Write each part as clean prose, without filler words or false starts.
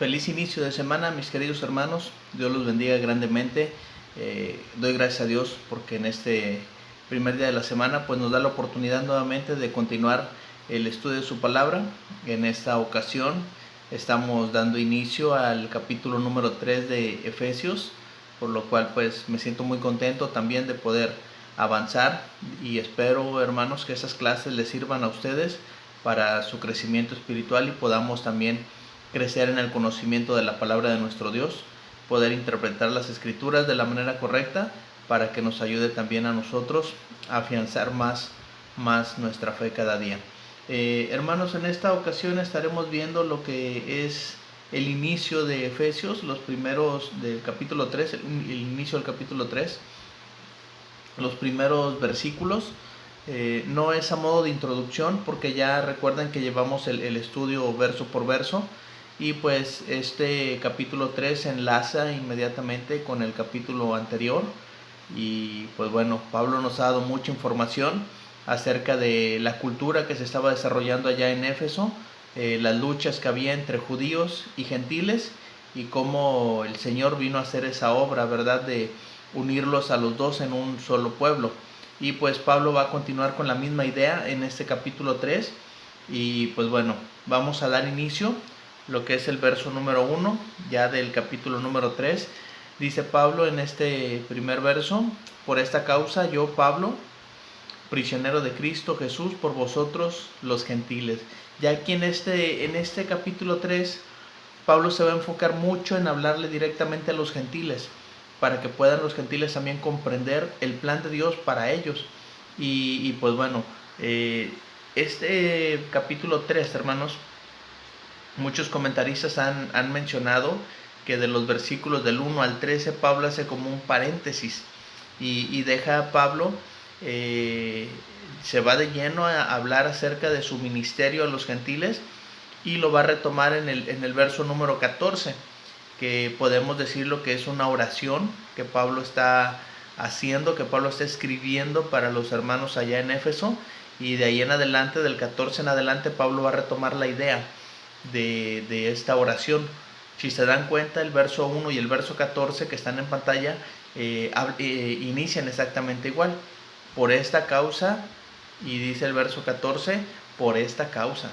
Feliz inicio de semana, mis queridos hermanos. Dios los bendiga grandemente. Doy gracias a Dios porque en este primer día de la semana pues nos da la oportunidad nuevamente de continuar el estudio de su palabra. En esta ocasión estamos dando inicio al capítulo número 3 de Efesios, por lo cual pues me siento muy contento también de poder avanzar y espero, hermanos, que esas clases les sirvan a ustedes para su crecimiento espiritual y podamos también crecer en el conocimiento de la palabra de nuestro Dios, poder interpretar las escrituras de la manera correcta para que nos ayude también a nosotros a afianzar más nuestra fe cada día. Hermanos, en esta ocasión estaremos viendo lo que es el inicio de Efesios, los primeros del capítulo 3, el inicio del capítulo 3, los primeros versículos. No es a modo de introducción porque ya recuerden que llevamos el estudio verso por verso y pues este capítulo 3 se enlaza inmediatamente con el capítulo anterior y pues bueno, Pablo nos ha dado mucha información acerca de la cultura que se estaba desarrollando allá en Éfeso, las luchas que había entre judíos y gentiles y cómo el Señor vino a hacer esa obra, ¿verdad?, de unirlos a los dos en un solo pueblo. Y pues Pablo va a continuar con la misma idea en este capítulo 3 y pues bueno, vamos a dar inicio lo que es el verso número 1 ya del capítulo número 3. Dice Pablo en este primer verso: por esta causa yo, Pablo, prisionero de Cristo Jesús, por vosotros los gentiles. Ya aquí en este capítulo 3 Pablo se va a enfocar mucho en hablarle directamente a los gentiles, para que puedan los gentiles también comprender el plan de Dios para ellos. Y pues bueno, este capítulo 3, hermanos, muchos comentaristas han mencionado que de los versículos del 1 al 13 Pablo hace como un paréntesis y deja a Pablo, se va de lleno a hablar acerca de su ministerio a los gentiles y lo va a retomar en el verso número 14, que podemos decir lo que es una oración que Pablo está haciendo, que Pablo está escribiendo para los hermanos allá en Éfeso, y de ahí en adelante, del 14 en adelante, Pablo va a retomar la idea de esta oración. Si se dan cuenta, el verso 1 y el verso 14 que están en pantalla inician exactamente igual. Por esta causa, y dice el verso 14, por esta causa.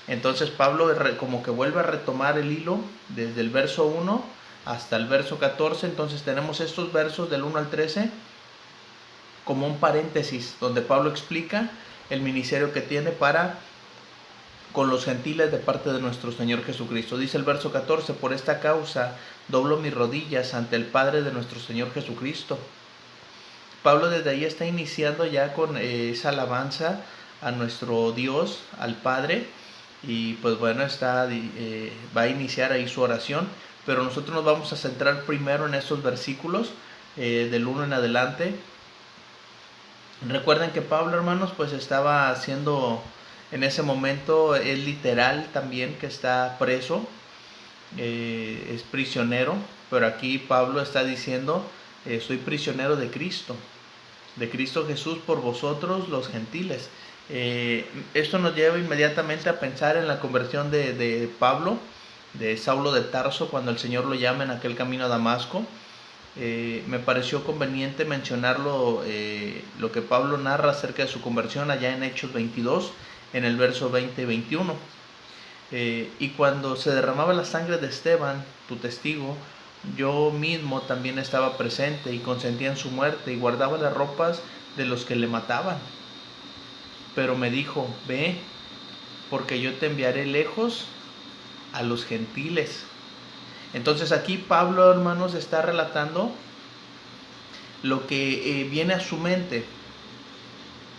Entonces Pablo como que vuelve a retomar el hilo desde el verso 1 hasta el verso 14. Entonces tenemos estos versos del 1 al 13 como un paréntesis donde Pablo explica el ministerio que tiene para con los gentiles de parte de nuestro Señor Jesucristo. Dice el verso 14: por esta causa doblo mis rodillas ante el Padre de nuestro Señor Jesucristo. Pablo desde ahí está iniciando ya con esa alabanza a nuestro Dios, al Padre, y pues bueno, va a iniciar ahí su oración, pero nosotros nos vamos a centrar primero en estos versículos del 1 en adelante. Recuerden que Pablo, hermanos, pues estaba haciendo en ese momento, es literal también que está preso, es prisionero, pero aquí Pablo está diciendo: soy prisionero de Cristo Jesús por vosotros los gentiles. Esto nos lleva inmediatamente a pensar en la conversión de Pablo, de Saulo de Tarso, cuando el Señor lo llama en aquel camino a Damasco. Me pareció conveniente mencionarlo, lo que Pablo narra acerca de su conversión allá en Hechos 22, en el verso 20 y 21. Y cuando se derramaba la sangre de Esteban, tu testigo, yo mismo también estaba presente y consentía en su muerte y guardaba las ropas de los que le mataban. Pero me dijo: ve, porque yo te enviaré lejos a los gentiles. Entonces aquí Pablo, hermanos, está relatando lo que viene a su mente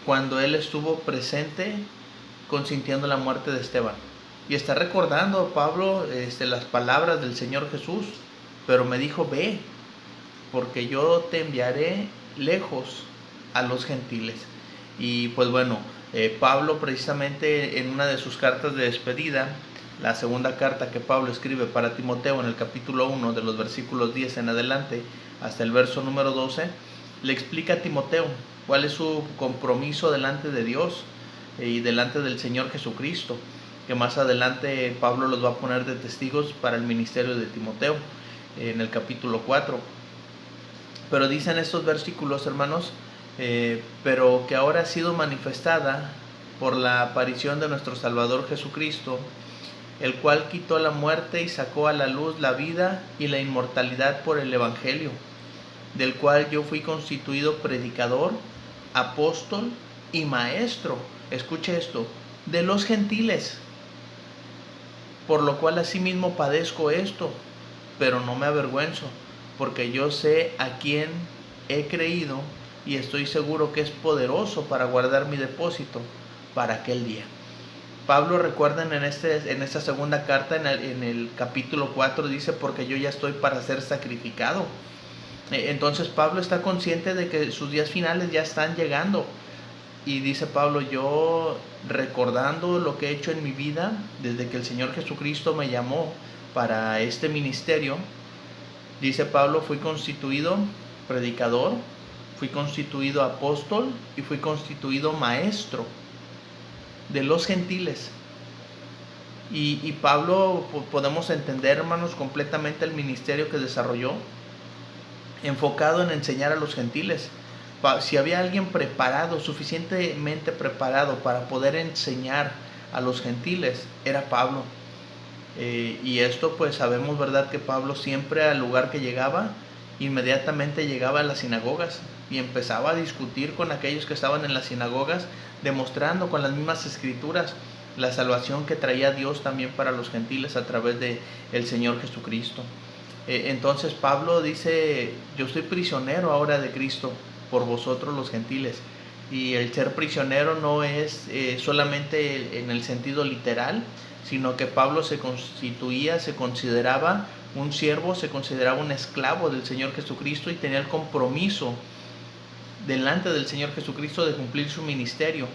cuando él estuvo presente consintiendo la muerte de Esteban. Y está recordando Pablo las palabras del Señor Jesús: pero me dijo, ve, porque yo te enviaré lejos a los gentiles. Y pues bueno, Pablo precisamente en una de sus cartas de despedida, la segunda carta que Pablo escribe para Timoteo en el capítulo 1, de los versículos 10 en adelante hasta el verso número 12, le explica a Timoteo cuál es su compromiso delante de Dios y delante del Señor Jesucristo. que más adelante Pablo los va a poner de testigos para el ministerio de Timoteo, en el capítulo 4. Pero dicen estos versículos, hermanos, pero que ahora ha sido manifestada por la aparición de nuestro Salvador Jesucristo, el cual quitó la muerte y sacó a la luz la vida y la inmortalidad por el Evangelio, del cual yo fui constituido predicador, apóstol y maestro, escuche esto, de los gentiles, por lo cual asimismo padezco esto, pero no me avergüenzo, porque yo sé a quién he creído y estoy seguro que es poderoso para guardar mi depósito para aquel día. Pablo, recuerden, en esta segunda carta, en el capítulo 4, dice, porque yo ya estoy para ser sacrificado. Entonces Pablo está consciente de que sus días finales ya están llegando. Y dice Pablo, yo recordando lo que he hecho en mi vida, desde que el Señor Jesucristo me llamó para este ministerio, dice Pablo, fui constituido predicador, fui constituido apóstol y fui constituido maestro de los gentiles. Y Pablo, podemos entender, hermanos, completamente el ministerio que desarrolló, enfocado en enseñar a los gentiles. Si había alguien preparado, suficientemente preparado para poder enseñar a los gentiles, era Pablo. Y esto pues sabemos, ¿verdad?, que Pablo siempre al lugar que llegaba, inmediatamente llegaba a las sinagogas y empezaba a discutir con aquellos que estaban en las sinagogas, demostrando con las mismas escrituras la salvación que traía Dios también para los gentiles a través de el Señor Jesucristo. Entonces Pablo dice, yo soy prisionero ahora de Cristo por vosotros los gentiles. Y el ser prisionero no es solamente en el sentido literal, sino que Pablo se consideraba un siervo, se consideraba un esclavo del Señor Jesucristo y tenía el compromiso delante del Señor Jesucristo de cumplir su ministerio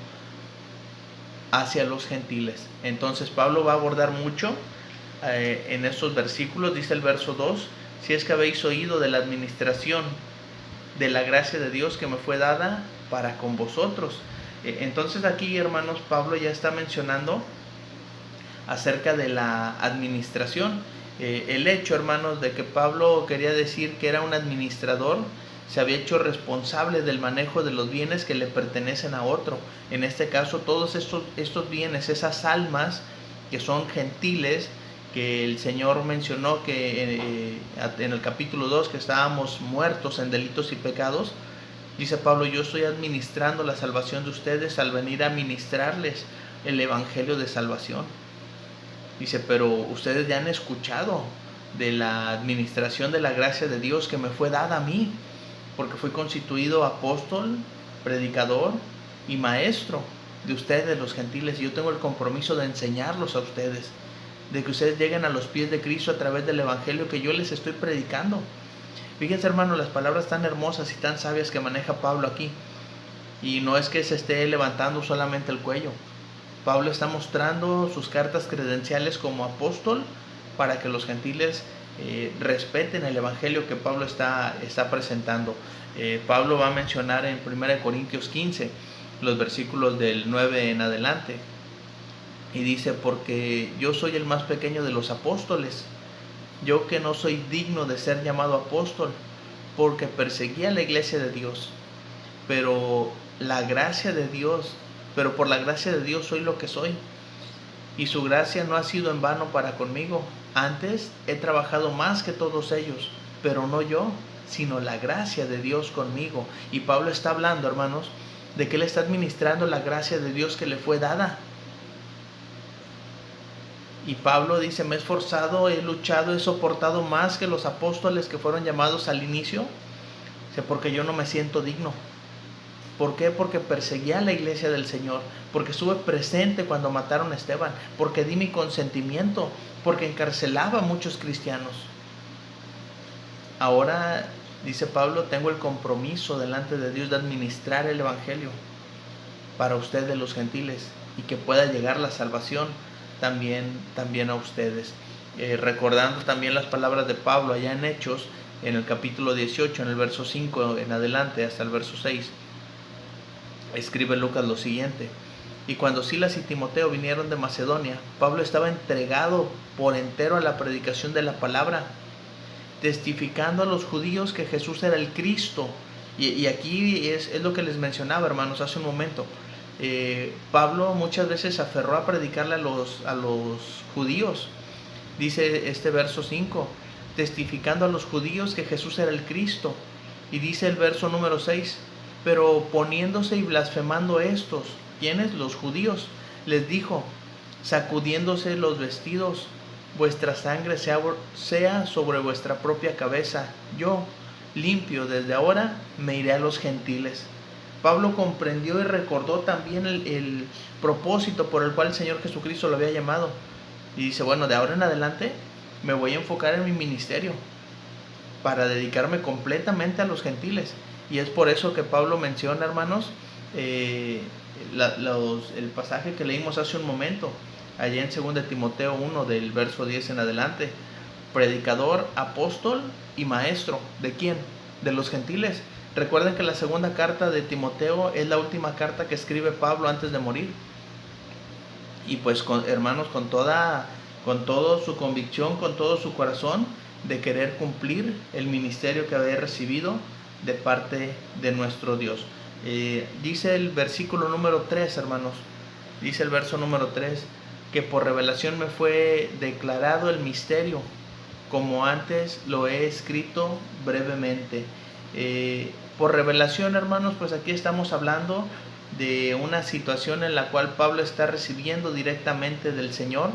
hacia los gentiles. Entonces Pablo va a abordar mucho en estos versículos. Dice el verso 2, si es que habéis oído de la administración de la gracia de Dios que me fue dada para con vosotros. Entonces aquí, hermanos, Pablo ya está mencionando acerca de la administración. El hecho, hermanos, de que Pablo quería decir que era un administrador, se había hecho responsable del manejo de los bienes que le pertenecen a otro. En este caso, todos estos bienes, esas almas que son gentiles, que el Señor mencionó que en el capítulo 2 que estábamos muertos en delitos y pecados, dice Pablo, yo estoy administrando la salvación de ustedes al venir a ministrarles el evangelio de salvación. Dice, pero ustedes ya han escuchado de la administración de la gracia de Dios que me fue dada a mí, porque fui constituido apóstol, predicador y maestro de ustedes los gentiles, y yo tengo el compromiso de enseñarlos a ustedes, de que ustedes lleguen a los pies de Cristo a través del evangelio que yo les estoy predicando. Fíjense, hermano, las palabras tan hermosas y tan sabias que maneja Pablo aquí, y no es que se esté levantando solamente el cuello. Pablo está mostrando sus cartas credenciales como apóstol para que los gentiles respeten el evangelio que Pablo está presentando. Pablo va a mencionar en 1 Corintios 15 los versículos del 9 en adelante, y dice, porque yo soy el más pequeño de los apóstoles, yo que no soy digno de ser llamado apóstol, porque perseguía la iglesia de Dios, pero por la gracia de Dios soy lo que soy, y su gracia no ha sido en vano para conmigo. Antes he trabajado más que todos ellos, pero no yo, sino la gracia de Dios conmigo. Y Pablo está hablando, hermanos, de que él está administrando la gracia de Dios que le fue dada. Y Pablo dice, me he esforzado, he luchado, he soportado más que los apóstoles que fueron llamados al inicio, porque yo no me siento digno. ¿Por qué? Porque perseguía a la iglesia del Señor, porque estuve presente cuando mataron a Esteban, porque di mi consentimiento, porque encarcelaba a muchos cristianos. Ahora, dice Pablo, tengo el compromiso delante de Dios de administrar el evangelio para ustedes los gentiles, y que pueda llegar la salvación también a ustedes. Recordando también las palabras de Pablo allá en Hechos, en el capítulo 18, en el verso 5 en adelante hasta el verso 6, escribe Lucas lo siguiente, Y cuando Silas y Timoteo vinieron de Macedonia, Pablo estaba entregado por entero a la predicación de la palabra, testificando a los judíos que Jesús era el Cristo. Y aquí es lo que les mencionaba, hermanos, hace un momento. Pablo muchas veces se aferró a predicarle a los judíos. Dice este verso 5, testificando a los judíos que Jesús era el Cristo. Y dice el verso número 6, pero poniéndose y blasfemando estos, ¿quiénes? Los judíos, les dijo, sacudiéndose los vestidos, vuestra sangre sea sobre vuestra propia cabeza. Yo, limpio desde ahora, me iré a los gentiles. Pablo comprendió y recordó también el propósito por el cual el Señor Jesucristo lo había llamado. Y dice, bueno, de ahora en adelante me voy a enfocar en mi ministerio para dedicarme completamente a los gentiles. Y es por eso que Pablo menciona, hermanos, el pasaje que leímos hace un momento, allá en 2 Timoteo 1, del verso 10 en adelante. Predicador, apóstol y maestro. ¿De quién? De los gentiles. Recuerden que la segunda carta de Timoteo es la última carta que escribe Pablo antes de morir. Y pues, hermanos, con toda su convicción, con todo su corazón, de querer cumplir el ministerio que había recibido de parte de nuestro Dios. Dice el versículo número 3, hermanos, dice el verso número 3, que por revelación me fue declarado el misterio, como antes lo he escrito brevemente. Por revelación, hermanos, pues aquí estamos hablando de una situación en la cual Pablo está recibiendo directamente del Señor,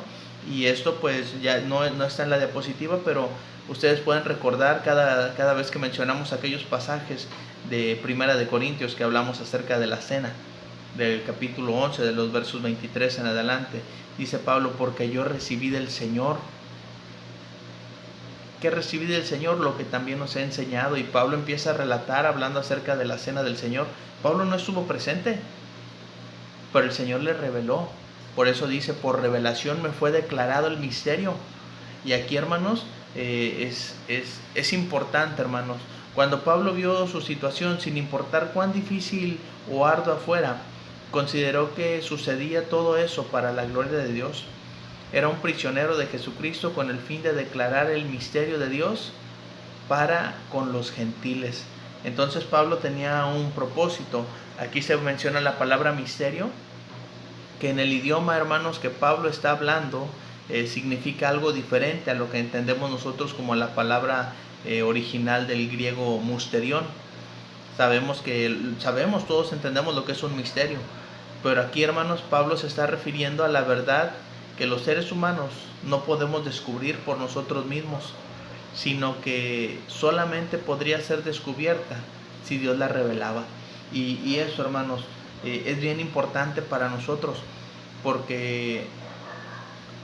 y esto pues ya no está en la diapositiva, pero ustedes pueden recordar cada vez que mencionamos aquellos pasajes de Primera de Corintios que hablamos acerca de la cena, del capítulo 11, de los versos 23 en adelante. Dice Pablo, porque yo recibí del Señor. ¿Qué recibí del Señor? Lo que también nos he enseñado. Y Pablo empieza a relatar hablando acerca de la cena del Señor. Pablo no estuvo presente, pero el Señor le reveló. Por eso dice, por revelación me fue declarado el misterio. Y aquí, hermanos, es importante, hermanos. Cuando Pablo vio su situación, sin importar cuán difícil o ardua fuera, consideró que sucedía todo eso para la gloria de Dios. Era un prisionero de Jesucristo con el fin de declarar el misterio de Dios para con los gentiles. Entonces Pablo tenía un propósito. Aquí se menciona la palabra misterio, que en el idioma, hermanos, que Pablo está hablando, significa algo diferente a lo que entendemos nosotros como la palabra original del griego musterión. Sabemos, todos entendemos lo que es un misterio, pero aquí, hermanos, Pablo se está refiriendo a la verdad que los seres humanos no podemos descubrir por nosotros mismos, sino que solamente podría ser descubierta si Dios la revelaba. Y eso, hermanos, es bien importante para nosotros, porque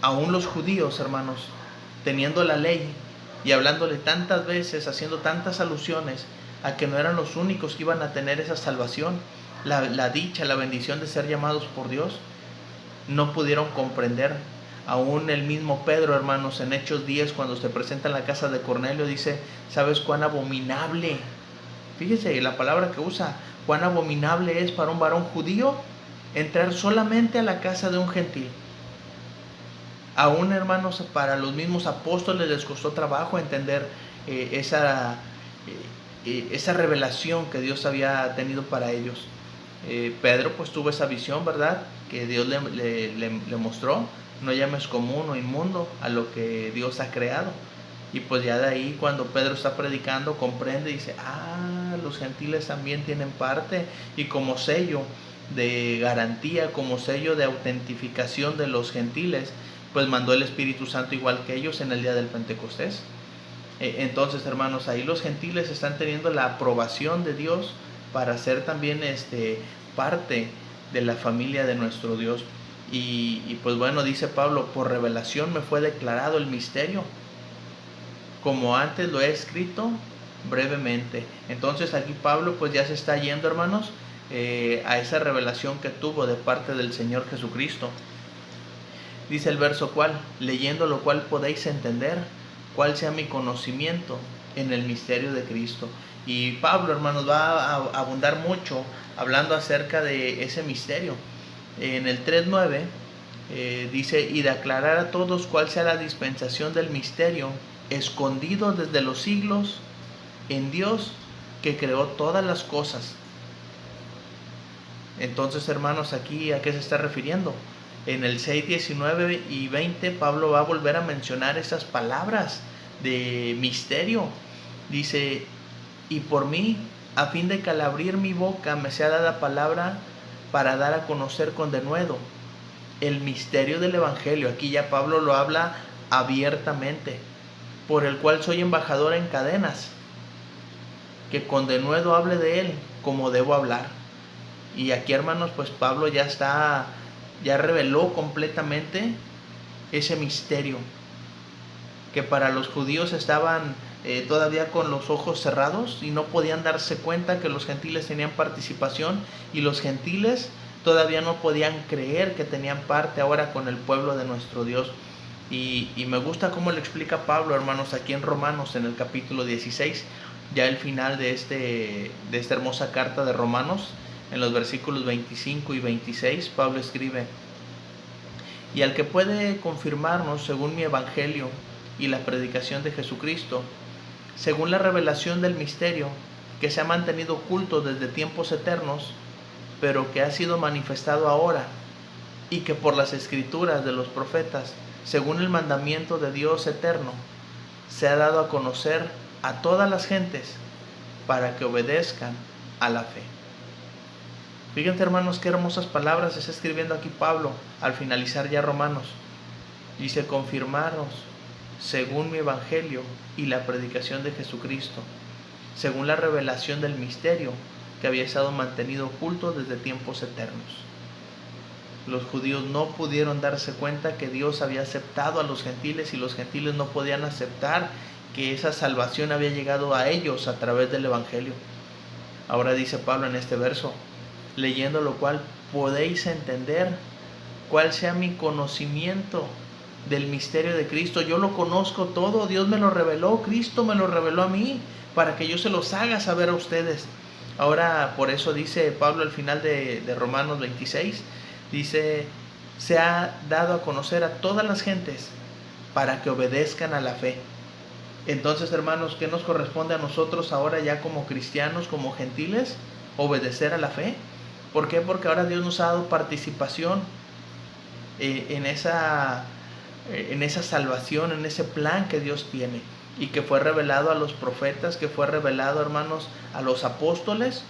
aún los judíos, hermanos, teniendo la ley y hablándole tantas veces, haciendo tantas alusiones a que no eran los únicos que iban a tener esa salvación, la dicha, la bendición de ser llamados por Dios, no pudieron comprender. Aún el mismo Pedro, hermanos, en Hechos 10, cuando se presenta en la casa de Cornelio, dice, ¿sabes cuán abominable? Fíjese la palabra que usa, cuán abominable es para un varón judío entrar solamente a la casa de un gentil. Aún, hermanos, para los mismos apóstoles les costó trabajo entender esa revelación que Dios había tenido para ellos. Pedro pues tuvo esa visión, ¿verdad?, que Dios le mostró. No llames común o inmundo a lo que Dios ha creado. Y pues ya de ahí, cuando Pedro está predicando, comprende y dice, los gentiles también tienen parte. Y como sello de garantía, como sello de autentificación de los gentiles, pues mandó el Espíritu Santo igual que ellos en el día del Pentecostés. Entonces, hermanos, ahí los gentiles están teniendo la aprobación de Dios para ser también parte de la familia de nuestro Dios. Y pues bueno, dice Pablo, por revelación me fue declarado el misterio, como antes lo he escrito brevemente. Entonces aquí Pablo pues ya se está yendo, hermanos, a esa revelación que tuvo de parte del Señor Jesucristo. Dice el verso leyendo lo cual podéis entender cuál sea mi conocimiento en el misterio de Cristo. Y Pablo, hermanos, va a abundar mucho hablando acerca de ese misterio. En el 3:9 dice, y de aclarar a todos cuál sea la dispensación del misterio, escondido desde los siglos en Dios que creó todas las cosas. Entonces, hermanos, aquí ¿a qué se está refiriendo? En el 6, 19 y 20 Pablo va a volver a mencionar esas palabras de misterio. Dice, y por mí, a fin de que al abrir mi boca me sea dada palabra para dar a conocer con denuedo el misterio del Evangelio. Aquí ya Pablo lo habla abiertamente, por el cual soy embajador en cadenas, que con denuedo hable de él como debo hablar. Y aquí, hermanos, pues Pablo ya reveló completamente ese misterio, que para los judíos estaban todavía con los ojos cerrados y no podían darse cuenta que los gentiles tenían participación, y los gentiles todavía no podían creer que tenían parte ahora con el pueblo de nuestro Dios. Y me gusta cómo le explica Pablo, hermanos, aquí en Romanos, en el capítulo 16, ya el final de esta hermosa carta de Romanos. En los versículos 25 y 26, Pablo escribe, y al que puede confirmarnos según mi evangelio y la predicación de Jesucristo, según la revelación del misterio que se ha mantenido oculto desde tiempos eternos, pero que ha sido manifestado ahora, y que por las escrituras de los profetas, según el mandamiento de Dios eterno, se ha dado a conocer a todas las gentes para que obedezcan a la fe. Fíjense, hermanos, qué hermosas palabras está escribiendo aquí Pablo al finalizar ya Romanos. Dice, confirmaros según mi evangelio y la predicación de Jesucristo, según la revelación del misterio que había estado mantenido oculto desde tiempos eternos. Los judíos no pudieron darse cuenta que Dios había aceptado a los gentiles, y los gentiles no podían aceptar que esa salvación había llegado a ellos a través del evangelio. Ahora dice Pablo en este verso, leyendo lo cual podéis entender cuál sea mi conocimiento del misterio de Cristo. Yo lo conozco todo, Dios me lo reveló, Cristo me lo reveló a mí, para que yo se los haga saber a ustedes. Ahora, por eso dice Pablo al final de Romanos 26, dice, se ha dado a conocer a todas las gentes para que obedezcan a la fe. Entonces, hermanos, ¿qué nos corresponde a nosotros ahora ya como cristianos, como gentiles? Obedecer a la fe. ¿Por qué? Porque ahora Dios nos ha dado participación en esa salvación, en ese plan que Dios tiene, y que fue revelado a los profetas, que fue revelado, hermanos, a los apóstoles,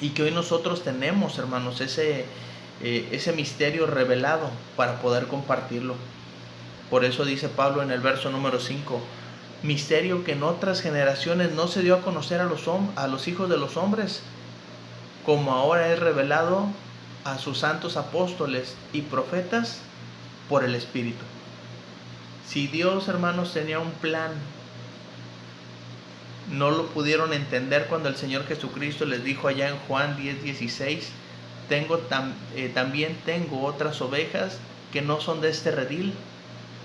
y que hoy nosotros tenemos, hermanos, ese misterio revelado para poder compartirlo. Por eso dice Pablo en el verso número 5, misterio que en otras generaciones no se dio a conocer a los hijos de los hombres, como ahora es revelado a sus santos apóstoles y profetas por el Espíritu. Si Dios, hermanos, tenía un plan, no lo pudieron entender cuando el Señor Jesucristo les dijo allá en Juan 10:16, también tengo otras ovejas que no son de este redil,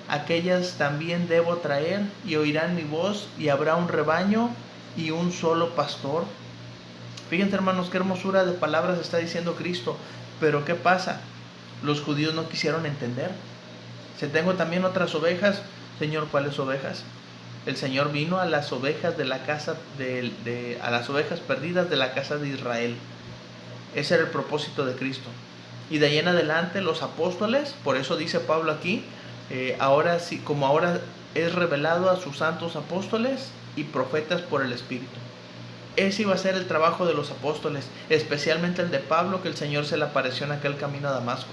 aquellas también debo traer, y oirán mi voz, y habrá un rebaño y un solo pastor. Fíjense, hermanos, qué hermosura de palabras está diciendo Cristo. Pero ¿qué pasa? Los judíos no quisieron entender. Si tengo también otras ovejas, Señor, ¿cuáles ovejas? El Señor vino a las ovejas de la casa a las ovejas perdidas de la casa de Israel. Ese era el propósito de Cristo. Y de ahí en adelante los apóstoles, por eso dice Pablo aquí, ahora sí, como ahora es revelado a sus santos apóstoles y profetas por el Espíritu. Ese iba a ser el trabajo de los apóstoles, especialmente el de Pablo, que el Señor se le apareció en aquel camino a Damasco.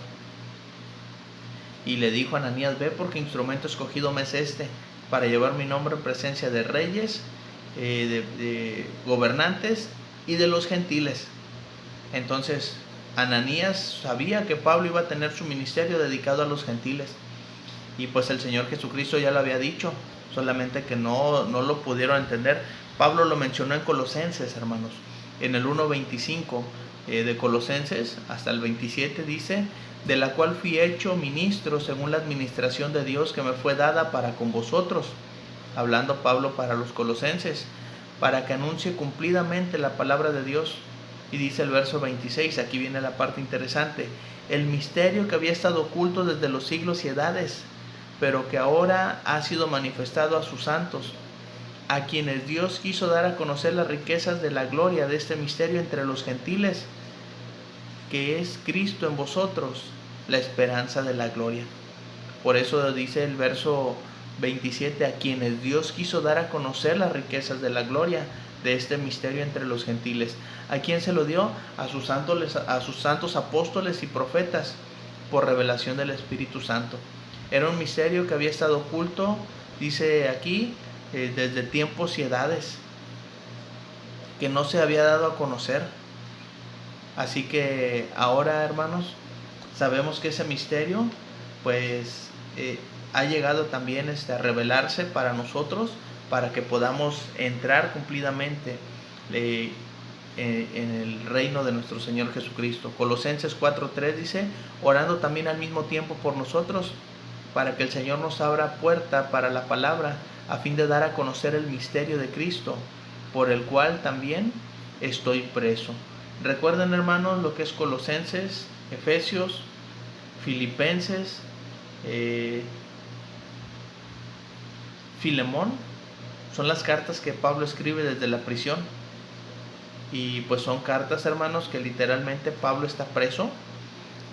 Y le dijo a Ananías, ve, porque instrumento escogido me es este, para llevar mi nombre en presencia de reyes, de gobernantes y de los gentiles. Entonces, Ananías sabía que Pablo iba a tener su ministerio dedicado a los gentiles. Y pues el Señor Jesucristo ya lo había dicho, solamente que no lo pudieron entender. Pablo lo mencionó en Colosenses, hermanos. En el 1:25 de Colosenses hasta el 27 dice, de la cual fui hecho ministro según la administración de Dios que me fue dada para con vosotros. Hablando Pablo para los colosenses, para que anuncie cumplidamente la palabra de Dios, Y dice el verso 26, aquí viene la parte interesante: el misterio que había estado oculto desde los siglos y edades, pero que ahora ha sido manifestado a sus santos, a quienes Dios quiso dar a conocer las riquezas de la gloria de este misterio entre los gentiles, que es Cristo en vosotros, la esperanza de la gloria. Por eso dice el verso 27, a quienes Dios quiso dar a conocer las riquezas de la gloria de este misterio entre los gentiles. ¿A quién se lo dio? A sus santos apóstoles y profetas, por revelación del Espíritu Santo. Era un misterio que había estado oculto, dice aquí, desde tiempos y edades, que no se había dado a conocer. Así que ahora, hermanos, sabemos que ese misterio pues ha llegado también a revelarse para nosotros, para que podamos entrar cumplidamente en el reino de nuestro Señor Jesucristo. Colosenses 4:3 dice: orando también al mismo tiempo por nosotros, para que el Señor nos abra puerta para la palabra, a fin de dar a conocer el misterio de Cristo, por el cual también estoy preso. Recuerden, hermanos, lo que es Colosenses, Efesios, Filipenses, Filemón. Son las cartas que Pablo escribe desde la prisión. Y pues son cartas, hermanos, que literalmente Pablo está preso.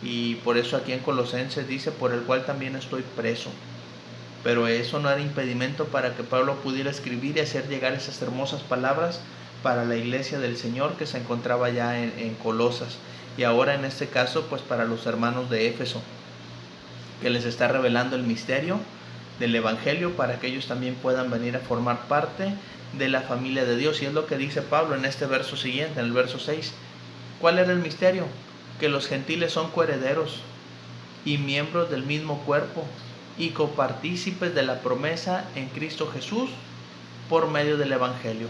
Y por eso aquí en Colosenses dice: por el cual también estoy preso. Pero eso no era impedimento para que Pablo pudiera escribir y hacer llegar esas hermosas palabras para la iglesia del Señor que se encontraba ya en Colosas. Y ahora en este caso pues para los hermanos de Éfeso, que les está revelando el misterio del Evangelio, para que ellos también puedan venir a formar parte de la familia de Dios. Y es lo que dice Pablo en este verso siguiente, en el verso 6. ¿Cuál era el misterio? Que los gentiles son coherederos y miembros del mismo cuerpo, y copartícipes de la promesa en Cristo Jesús por medio del Evangelio.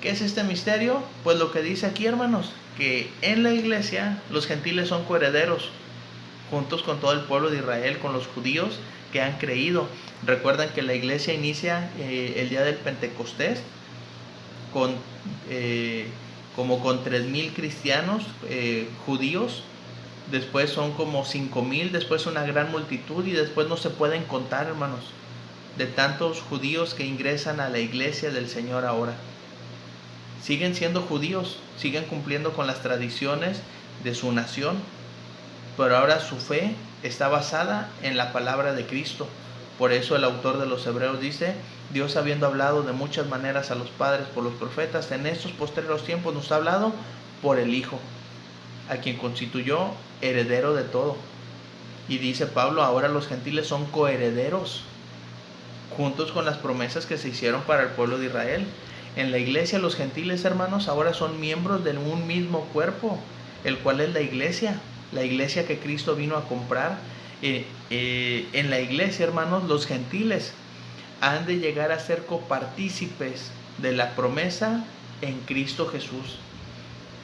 ¿Qué es este misterio? Pues lo que dice aquí, hermanos, que en la iglesia los gentiles son coherederos, juntos con todo el pueblo de Israel, con los judíos que han creído. Recuerdan que la iglesia inicia el día del Pentecostés con como con 3,000 cristianos judíos. Después son como 5,000, después una gran multitud, y después no se pueden contar, hermanos, de tantos judíos que ingresan a la iglesia del Señor ahora. Siguen siendo judíos, siguen cumpliendo con las tradiciones de su nación, pero ahora su fe está basada en la palabra de Cristo. Por eso el autor de los Hebreos dice: Dios, habiendo hablado de muchas maneras a los padres por los profetas, en estos postreros tiempos nos ha hablado por el Hijo, a quien constituyó heredero de todo. Y dice Pablo: ahora los gentiles son coherederos, juntos con las promesas que se hicieron para el pueblo de Israel. En la iglesia los gentiles, hermanos, ahora son miembros de un mismo cuerpo, el cual es la iglesia que Cristo vino a comprar. En la iglesia, hermanos, los gentiles han de llegar a ser copartícipes de la promesa en Cristo Jesús.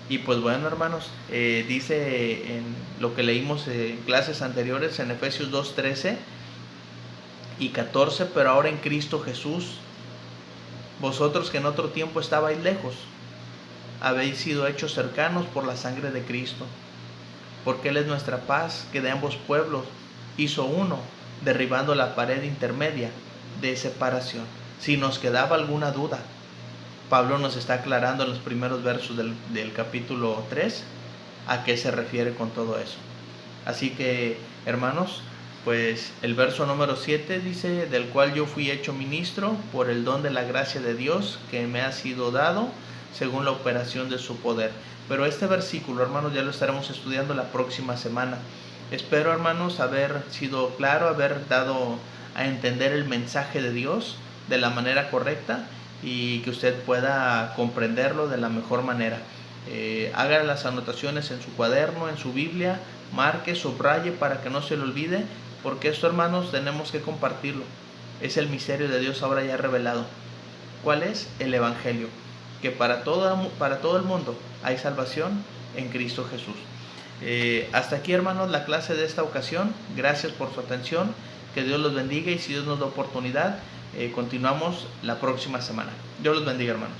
Y pues bueno, hermanos, dice en lo que leímos en clases anteriores, en Efesios 2:13 y 14: pero ahora en Cristo Jesús, vosotros que en otro tiempo estabais lejos, habéis sido hechos cercanos por la sangre de Cristo, porque Él es nuestra paz, que de ambos pueblos hizo uno, derribando la pared intermedia de separación. Si nos quedaba alguna duda, Pablo nos está aclarando en los primeros versos del capítulo 3 a qué se refiere con todo eso. Así que, hermanos, pues el verso número 7 dice: del cual yo fui hecho ministro por el don de la gracia de Dios que me ha sido dado según la operación de su poder. Pero este versículo, hermanos, ya lo estaremos estudiando la próxima semana. Espero, hermanos, haber sido claro, haber dado a entender el mensaje de Dios de la manera correcta, y que usted pueda comprenderlo de la mejor manera. Haga las anotaciones en su cuaderno, en su Biblia, marque, subraye para que no se le olvide, porque esto, hermanos, tenemos que compartirlo. Es el misterio de Dios ahora ya revelado. ¿Cuál es? El Evangelio, que para todo el mundo hay salvación en Cristo Jesús. Hasta aquí, hermanos, la clase de esta ocasión. Gracias por su atención, que Dios los bendiga, y si Dios nos da oportunidad, continuamos la próxima semana. Dios los bendiga, hermanos.